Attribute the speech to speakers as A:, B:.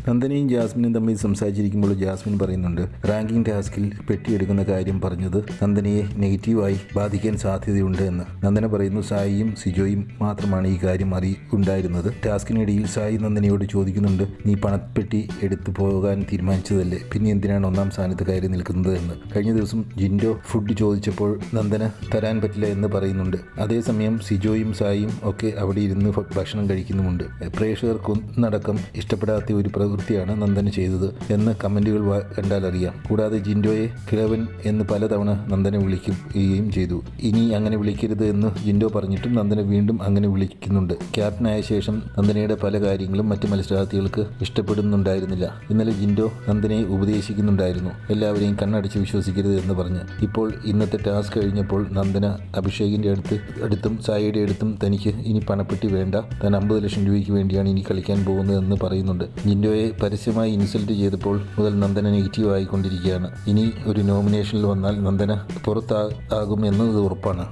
A: നന്ദനയും ജാസ്മിനും തമ്മിൽ സംസാരിച്ചിരിക്കുമ്പോൾ ജാസ്മിൻ പറയുന്നുണ്ട്, റാങ്കിംഗ് ടാസ്കിൽ പെട്ടിയെടുക്കുന്ന കാര്യം പറഞ്ഞത് നന്ദനയെ നെഗറ്റീവായി ബാധിക്കാൻ സാധ്യതയുണ്ട് എന്ന്. നന്ദന പറയുന്നു, സായിയും സിജോയും മാത്രമാണ് ഈ കാര്യം ഉണ്ടായിരുന്നത്. ടാസ്കിനിടയിൽ സായി നന്ദനയോട് ചോദിക്കുന്നുണ്ട്, നീ പണപ്പെട്ടി എടുത്തു പോകാൻ തീരുമാനിച്ചതല്ലേ, പിന്നെ എന്തിനാണ് ഒന്നാം സ്ഥാനത്ത് കയറി നിൽക്കുന്നത് എന്ന്. കഴിഞ്ഞ ദിവസം ജിൻഡോ ഫുഡ് ചോദിച്ചപ്പോൾ നന്ദന തരാൻ പറ്റില്ല എന്ന് പറയുന്നുണ്ട്. അതേസമയം സിജോയും സായിയും ഒക്കെ അവിടെ ഇരുന്ന് ഭക്ഷണം കഴിക്കുന്നുമുണ്ട്. പ്രേക്ഷകർക്കൊന്നടക്കം ഇഷ്ടപ്പെടാത്ത ഒരു പ്രവൃത്തിയാണ് നന്ദന ചെയ്തത് എന്ന് കമന്റുകൾ കണ്ടാൽ അറിയാം. കൂടാതെ ജിൻഡോയെ കിഴവൻ എന്ന് പലതവണ നന്ദന വിളിക്കുകയും ചെയ്തു. ഇനി അങ്ങനെ വിളിക്കരുത് എന്ന് ജിൻഡോ പറഞ്ഞിട്ടും നന്ദന വീണ്ടും അങ്ങനെ വിളിക്കുന്നുണ്ട്. ക്യാപ്റ്റനായ ശേഷം നന്ദനയുടെ പല കാര്യങ്ങളും മറ്റ് മത്സരാർത്ഥികൾക്ക് ഇഷ്ടപ്പെടുന്നുണ്ടായിരുന്നില്ല. ഇന്നലെ ജിൻഡോ നന്ദനയെ ഉപദേശിക്കുന്നുണ്ടായിരുന്നു, എല്ലാവരെയും കണ്ണടച്ച് വിശ്വസിക്കരുത് എന്ന് പറഞ്ഞ്. ഇപ്പോൾ ഇന്നത്തെ ടാസ്ക് കഴിഞ്ഞപ്പോൾ നന്ദന അഭിഷേകിൻ്റെ അടുത്തും സായിയുടെ അടുത്തും തനിക്ക് ഇനി പണപ്പെട്ടി വേണ്ട, താൻ 50 ലക്ഷം രൂപയ്ക്ക് വേണ്ടിയാണ് ഇനി കളിക്കാൻ പോകുന്നതെന്ന് പറയുന്നുണ്ട്. ജിൻഡോയെ പരസ്യമായി ഇൻസൾട്ട് ചെയ്തപ്പോൾ മുതൽ നന്ദന നെഗറ്റീവ് ആയിക്കൊണ്ടിരിക്കുകയാണ്. ഇനി ഒരു നോമിനേഷനിൽ വന്നാൽ നന്ദന പുറത്താകും എന്നത് ഉറപ്പാണ്.